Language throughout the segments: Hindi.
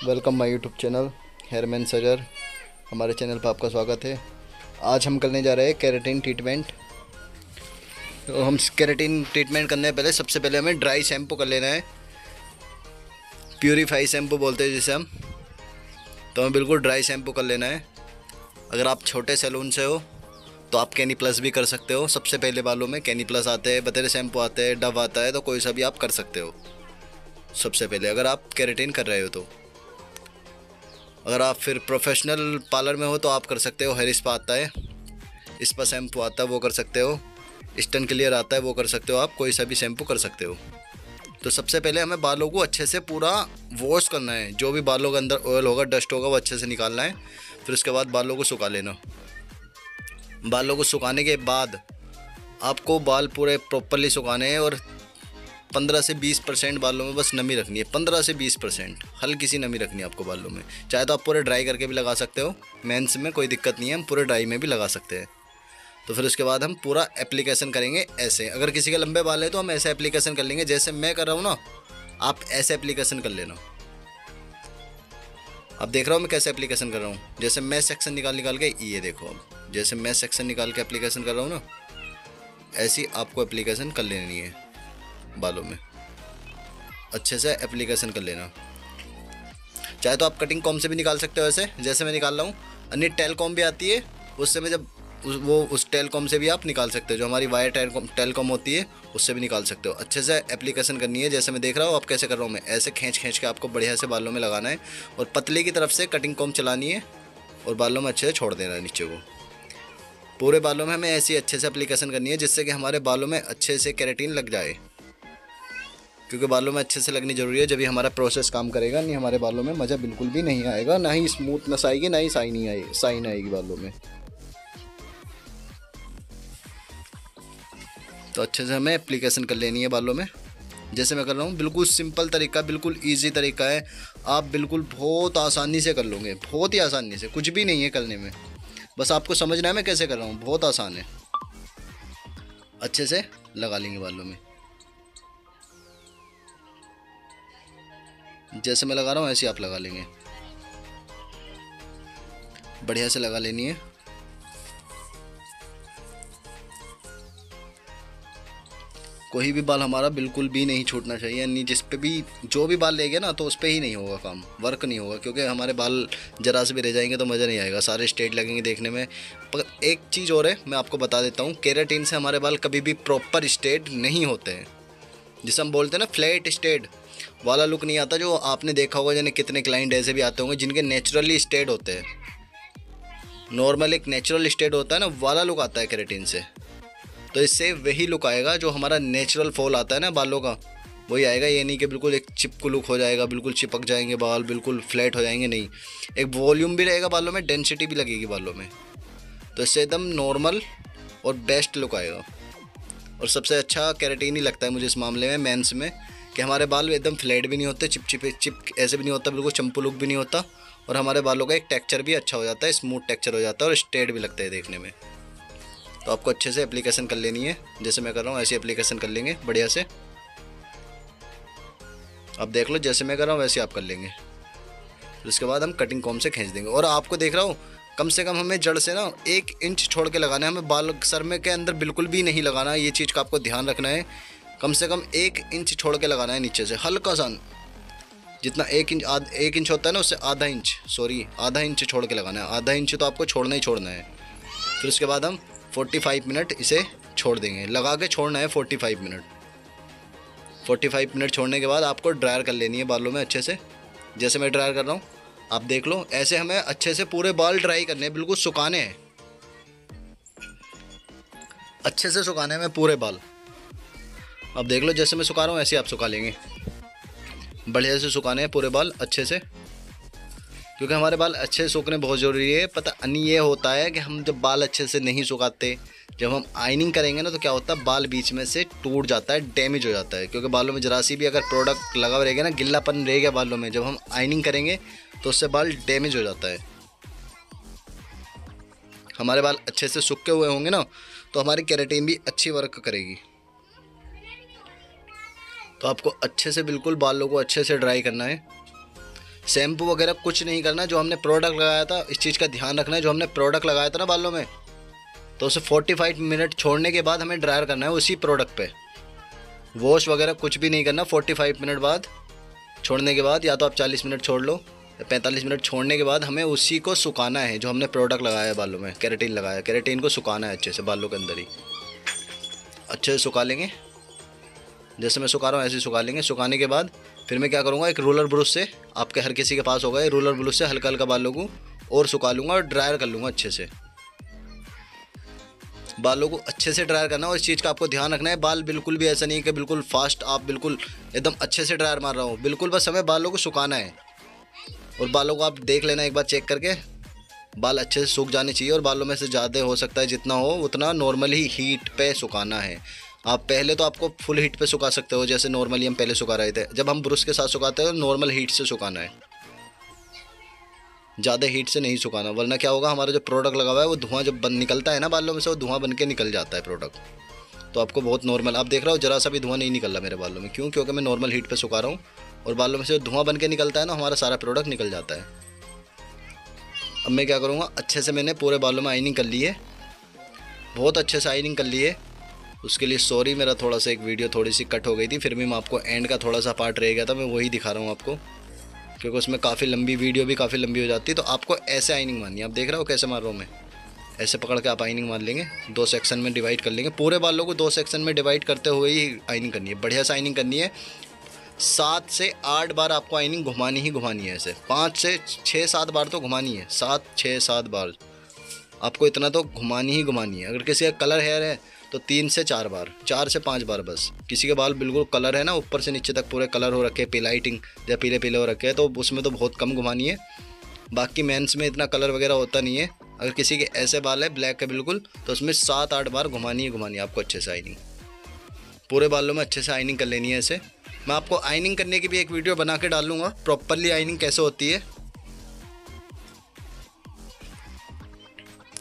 वेलकम माय यूट्यूब चैनल हेयरमैन सजर। हमारे चैनल पर आपका स्वागत है। आज हम करने जा रहे हैं केराटिन ट्रीटमेंट। तो हम केराटिन ट्रीटमेंट करने से पहले सबसे पहले हमें ड्राई शैम्पू कर लेना है। प्यूरीफाई शैम्पू बोलते हैं जिसे हम। तो हमें बिल्कुल ड्राई शैम्पू कर लेना है। अगर आप छोटे सैलून से हो तो आप कैनी प्लस भी कर सकते हो। सबसे पहले बालों में कैनी प्लस आते हैं, बतेरे शैम्पू आते हैं, डव आता है, तो कोई सा भी आप कर सकते हो सबसे पहले, अगर आप केराटिन कर रहे हो तो। अगर आप फिर प्रोफेशनल पार्लर में हो तो आप कर सकते हो। हेयर स्पा आता है, स्पा शैम्पू आता है, वो कर सकते हो। स्टन क्लियर आता है, वो कर सकते हो। आप कोई सा भी शैम्पू कर सकते हो। तो सबसे पहले हमें बालों को अच्छे से पूरा वॉश करना है। जो भी बालों के अंदर ऑयल होगा, डस्ट होगा, वो अच्छे से निकालना है। फिर उसके बाद बालों को सुखा लेना। बालों को सुखाने के बाद आपको बाल पूरे प्रॉपरली सुखाने हैं और 15 से 20% बालों में बस नमी रखनी है। 15 से 20% हल्की सी नमी रखनी है आपको बालों में। चाहे तो आप पूरे ड्राई करके भी लगा सकते हो, मेंस में कोई दिक्कत नहीं है, हम पूरे ड्राई में भी लगा सकते हैं। तो फिर उसके बाद हम पूरा एप्लीकेशन करेंगे ऐसे। अगर किसी के लंबे बाल है तो हम ऐसे एप्लीकेशन कर लेंगे जैसे मैं कर रहा हूँ ना, आप ऐसे एप्लीकेशन कर लेना। आप देख रहा हूँ मैं कैसे एप्लीकेशन कर रहा हूँ। जैसे मैं सेक्शन निकाल निकाल के, ये देखो अब जैसे मैं सेक्शन निकाल के एप्लीकेशन कर रहा हूँ ना, ऐसी आपको एप्लीकेशन कर लेनी है बालों में। अच्छे से एप्लीकेशन कर लेना। चाहे तो आप कटिंग कॉम से भी निकाल सकते हो ऐसे, जैसे मैं निकाल रहा हूँ। अन्य टेल कॉम भी आती है, उससे में जब उस टेल कॉम से भी आप निकाल सकते हो। जो हमारी वायर टेल कॉम होती है, उससे भी निकाल सकते हो। अच्छे से एप्लीकेशन करनी है जैसे मैं देख रहा हूँ। आप कैसे कर रहा हूँ मैं, ऐसे खींच खींच के आपको बढ़िया से बालों में लगाना है और पतले की तरफ से कटिंग कॉम चलानी है और बालों में अच्छे से छोड़ देना है नीचे को। पूरे बालों में हमें ऐसी अच्छे से एप्लीकेशन करनी है जिससे कि हमारे बालों में अच्छे से केराटिन लग जाए, क्योंकि बालों में अच्छे से लगनी जरूरी है। जब भी हमारा प्रोसेस काम करेगा, नहीं हमारे बालों में मज़ा बिल्कुल भी नहीं आएगा, ना ही स्मूथनेस आएगी, ना ही शाइन आएगी बालों में। तो अच्छे से हमें एप्लीकेशन कर लेनी है बालों में जैसे मैं कर रहा हूँ। बिल्कुल सिंपल तरीका, बिल्कुल ईजी तरीका है। आप बिल्कुल बहुत आसानी से कर लोगे, बहुत ही आसानी से। कुछ भी नहीं है करने में, बस आपको समझना है मैं कैसे कर रहा हूँ। बहुत आसान है। अच्छे से लगा लेंगे बालों में, जैसे मैं लगा रहा हूँ ऐसे आप लगा लेंगे। बढ़िया से लगा लेनी है। कोई भी बाल हमारा बिल्कुल भी नहीं छूटना चाहिए, यानी जिस पे भी जो भी बाल लेंगे ना, तो उस पे ही नहीं होगा काम, वर्क नहीं होगा। क्योंकि हमारे बाल जरा से भी रह जाएंगे तो मज़ा नहीं आएगा, सारे स्ट्रेट लगेंगे देखने में। पर एक चीज़ और है, मैं आपको बता देता हूँ, केराटिन से हमारे बाल कभी भी प्रॉपर स्ट्रेट नहीं होते हैं। जिसे हम बोलते हैं ना फ्लैट स्ट्रेट वाला लुक नहीं आता। जो आपने देखा होगा, यानी कितने क्लाइंट ऐसे भी आते होंगे जिनके नेचुरली स्ट्रेट होते हैं। नॉर्मल एक नेचुरल स्ट्रेट होता है ना, वाला लुक आता है केराटिन से। तो इससे वही लुक आएगा जो हमारा नेचुरल फॉल आता है ना बालों का, वही आएगा। ये नहीं कि बिल्कुल एक चिपकू लुक हो जाएगा, बिल्कुल चिपक जाएंगे बाल, बिल्कुल फ्लैट हो जाएंगे, नहीं। एक वॉल्यूम भी रहेगा बालों में, डेंसिटी भी लगेगी बालों में। तो इससे एकदम नॉर्मल और बेस्ट लुक आएगा। और सबसे अच्छा केराटिन ही लगता है मुझे इस मामले में, मेंस में, कि हमारे बाल एकदम फ्लैट भी नहीं होते, चिप ऐसे भी नहीं होता, बिल्कुल चंपू लुक भी नहीं होता। और हमारे बालों का एक टेक्चर भी अच्छा हो जाता है, स्मूथ टेक्चर हो जाता है और स्ट्रेट भी लगता है देखने में। तो आपको अच्छे से एप्लीकेशन कर लेनी है, जैसे मैं कर रहा हूँ ऐसी एप्लीकेशन कर लेंगे बढ़िया से। आप देख लो जैसे मैं कर रहा हूँ वैसे आप कर लेंगे। फिर उसके बाद हम कटिंग कॉम से खींच देंगे। और आपको देख रहा हूँ, कम से कम हमें जड़ से ना 1 इंच छोड़ के लगाना है। हमें बाल सर में के अंदर बिल्कुल भी नहीं लगाना है, ये चीज़ का आपको ध्यान रखना है। कम से कम 1 इंच छोड़ के लगाना है नीचे से, हल्का सा। जितना 1 इंच होता है ना, उससे आधा इंच छोड़ के लगाना है। आधा इंच तो आपको छोड़ना ही छोड़ना है। फिर उसके बाद हम 45 मिनट इसे छोड़ देंगे, लगा के छोड़ना है 45 मिनट। 45 मिनट छोड़ने के बाद आपको ड्रायर कर लेनी है बालों में अच्छे से, जैसे मैं ड्रायर कर रहा हूँ। आप देख लो, ऐसे हमें अच्छे से पूरे बाल ड्राई करने हैं, बिल्कुल सुखाने हैं, अच्छे से सुखाने में पूरे बाल। अब देख लो जैसे मैं सुखा रहा हूँ ऐसे आप सुखा लेंगे। बढ़िया से सुखाने हैं पूरे बाल अच्छे से, क्योंकि हमारे बाल अच्छे से सूखने बहुत ज़रूरी है। पता नहीं ये होता है कि हम जब बाल अच्छे से नहीं सुखाते, जब हम आयनिंग करेंगे ना, तो क्या होता है, बाल बीच में से टूट जाता है, डैमेज हो जाता है। क्योंकि बालों में जरा सी भी अगर प्रोडक्ट लगा रहेगा ना, गिल्लापन रहेगा बालों में, जब हम आयनिंग करेंगे तो उससे बाल डैमेज हो जाता है। हमारे बाल अच्छे से सूखे हुए होंगे ना, तो हमारी केराटिन भी अच्छी वर्क करेगी। तो आपको अच्छे से बिल्कुल बालों को अच्छे से ड्राई करना है। शैम्पू वगैरह कुछ नहीं करना। जो हमने प्रोडक्ट लगाया था, इस चीज़ का ध्यान रखना है, जो हमने प्रोडक्ट लगाया था ना बालों में, तो उसे 45 मिनट छोड़ने के बाद हमें ड्रायर करना है उसी प्रोडक्ट पे। वॉश वगैरह कुछ भी नहीं करना। 45 मिनट बाद छोड़ने के बाद, या तो आप 40 मिनट छोड़ लो, 45 मिनट छोड़ने के बाद हमें उसी को सुखाना है। जो हमने प्रोडक्ट लगाया है बालों में, केराटिन लगाया, केराटिन को सुखाना है अच्छे से, बालों के अंदर ही अच्छे से सुखा लेंगे। जैसे मैं सुखा रहा हूँ ऐसे ही सुखा लेंगे। सुखाने के बाद फिर मैं क्या करूँगा, एक रोलर ब्रश से, आपके हर किसी के पास होगा, ये रोलर ब्रश से हल्का हल्का बालों को और सुखा लूँगा और ड्रायर कर लूँगा अच्छे से। बालों को अच्छे से ड्रायर करना, और इस चीज़ का आपको ध्यान रखना है, बाल बिल्कुल भी ऐसा नहीं कि बिल्कुल फास्ट आप बिल्कुल एकदम अच्छे से ड्रायर मार रहा हूँ, बिल्कुल बस हमें बालों को सुखाना है। और बालों को आप देख लेना एक बार चेक करके, बाल अच्छे से सूख जाने चाहिए। और बालों में से ज़्यादा हो सकता है जितना हो उतना नॉर्मली हीट पे सुखाना है। आप पहले तो आपको फुल हीट पे सुखा सकते हो, जैसे नॉर्मली हम पहले सुखा रहे थे। जब हम ब्रश के साथ सुखाते हैं नॉर्मल हीट से सुखाना है, ज़्यादा हीट से नहीं सुखाना, वरना क्या होगा, हमारा जो प्रोडक्ट लगा हुआ है वो धुआं जब निकलता है ना बालों में से, वो धुआं बन के निकल जाता है प्रोडक्ट। तो आपको बहुत नॉर्मल, आप देख रहे हो जरा सा भी धुआं नहीं निकल रहा मेरे बालों में। क्यों? क्योंकि मैं नॉर्मल हीट पे सुखा रहा हूँ, और बालों में से धुआं बन के निकलता है ना, हमारा सारा प्रोडक्ट निकल जाता है। अब मैं क्या करूँगा, अच्छे से मैंने पूरे बालों में आइनिंग कर ली है, बहुत अच्छे से आइनिंग कर ली है। उसके लिए सॉरी, मेरा थोड़ा सा एक वीडियो थोड़ी सी कट हो गई थी, फिर भी मैं आपको एंड का थोड़ा सा पार्ट रह गया था, मैं वही दिखा रहा हूँ आपको, क्योंकि उसमें काफ़ी लंबी वीडियो भी काफ़ी लंबी हो जाती है। तो आपको ऐसे आइनिंग मारनी है। आप देख रहे हो कैसे मार रहा हूँ मैं, ऐसे पकड़ के आप आइनिंग मार लेंगे। 2 सेक्शन में डिवाइड कर लेंगे, पूरे बालों को 2 सेक्शन में डिवाइड करते हुए ही आइनिंग करनी है, बढ़िया से आइनिंग करनी है। 7 से 8 बार आपको आइनिंग घुमानी ही घुमानी है, ऐसे 5 से 6-7 बार तो घुमानी है, 7-6-7 बार आपको इतना तो घुमानी ही घुमानी है। अगर किसी का कलर हेयर है तो 3 से 4 बार, 4 से 5 बार बस। किसी के बाल बिल्कुल कलर है ना, ऊपर से नीचे तक पूरे कलर हो रखे हैं, पिलाइटिंग या पीले पीले हो रखे हैं, तो उसमें तो बहुत कम घुमानी है। बाकी मेंस में इतना कलर वगैरह होता नहीं है। अगर किसी के ऐसे बाल है ब्लैक है बिल्कुल, तो उसमें 7-8 बार घुमानी ही घुमानी है आपको अच्छे से आइनिंग। पूरे बालों में अच्छे से आइनिंग कर लेनी है ऐसे। मैं आपको आइनिंग करने की भी एक वीडियो बना के डालूंगा, प्रॉपरली आइनिंग कैसे होती है।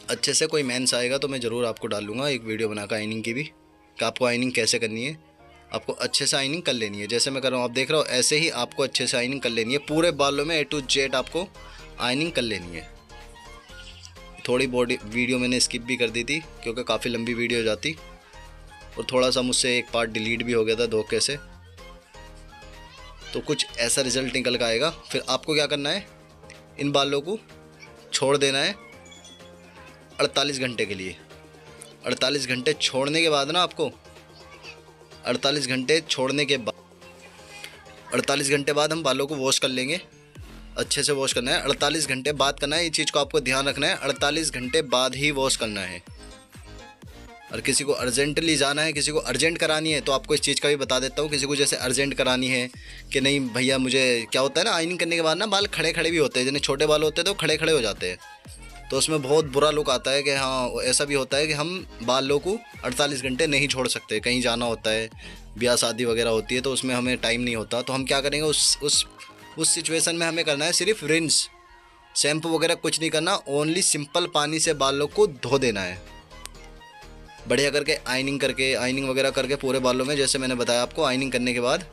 अच्छे से कोई मेंस आएगा तो मैं ज़रूर आपको डालूंगा एक वीडियो बनाकर आइनिंग की भी, कि आपको आइनिंग कैसे करनी है। आपको अच्छे से आइनिंग कर लेनी है, जैसे मैं कर रहा हूँ आप देख रहे हो, ऐसे ही आपको अच्छे से आइनिंग कर लेनी है। पूरे बालों में A to Z आपको आइनिंग कर लेनी है। थोड़ी बॉडी वीडियो मैंने स्किप भी कर दी थी, क्योंकि काफ़ी लंबी वीडियो हो जाती, और थोड़ा सा मुझसे एक पार्ट डिलीट भी हो गया था धोखे से। तो कुछ ऐसा रिज़ल्ट निकल कर आएगा। फिर आपको क्या करना है, इन बालों को छोड़ देना है 48 घंटे के लिए। 48 घंटे छोड़ने के बाद ना आपको 48 घंटे छोड़ने के बाद 48 घंटे बाद हम बालों को वॉश कर लेंगे। अच्छे से वॉश करना है, 48 घंटे बाद करना है, ये चीज़ को आपको ध्यान रखना है। 48 घंटे बाद ही वॉश करना है। और किसी को अर्जेंटली जाना है, किसी को अर्जेंट करानी है, तो आपको इस चीज़ का भी बता देता हूँ। किसी को जैसे अर्जेंट करानी है कि नहीं भैया मुझे, क्या होता है ना, आइनिंग करने के बाद ना बाल खड़े खड़े भी होते हैं, जिन्हें छोटे बाल होते हैं तो खड़े खड़े हो जाते हैं, तो उसमें बहुत बुरा लुक आता है। कि हाँ, ऐसा भी होता है कि हम बालों को 48 घंटे नहीं छोड़ सकते, कहीं जाना होता है, ब्याह शादी वगैरह होती है, तो उसमें हमें टाइम नहीं होता। तो हम क्या करेंगे, उस सिचुएशन में हमें करना है सिर्फ रिंस, शैम्पू वगैरह कुछ नहीं करना, ओनली सिंपल पानी से बालों को धो देना है बढ़िया करके, आइनिंग वगैरह करके पूरे बालों में। जैसे मैंने बताया आपको, आइनिंग करने के बाद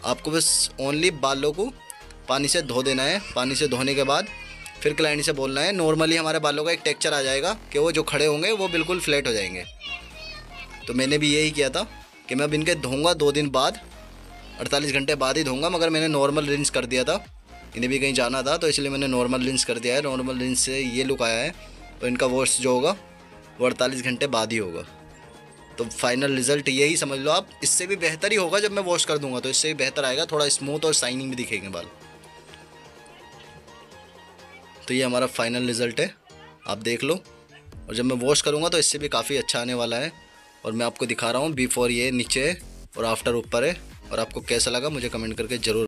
आपको बस ओनली बालों को पानी से धो देना है। पानी से धोने के बाद फिर क्लाइंट से बोलना है, नॉर्मली हमारे बालों का एक टेक्सचर आ जाएगा कि वो जो खड़े होंगे वो बिल्कुल फ्लैट हो जाएंगे। तो मैंने भी यही किया था कि मैं अब इनके धोऊंगा 2 दिन बाद, 48 घंटे बाद ही धोऊंगा, मगर मैंने नॉर्मल रिंस कर दिया था। इन्हें भी कहीं जाना था तो इसलिए मैंने नॉर्मल रिंस कर दिया है। नॉर्मल रिंस से ये लुक आया है, तो इनका वॉश जो होगा वो 48 घंटे बाद ही होगा। तो फाइनल रिजल्ट यही समझ लो आप। इससे भी बेहतर ही होगा जब मैं वॉश कर दूंगा, तो इससे भी बेहतर आएगा, थोड़ा स्मूथ और शाइनिंग भी दिखेंगे बाल। तो ये हमारा फाइनल रिज़ल्ट है, आप देख लो। और जब मैं वॉश करूँगा तो इससे भी काफ़ी अच्छा आने वाला है। और मैं आपको दिखा रहा हूँ बिफोर, ये नीचे है और आफ्टर ऊपर है। और आपको कैसा लगा मुझे कमेंट करके ज़रूर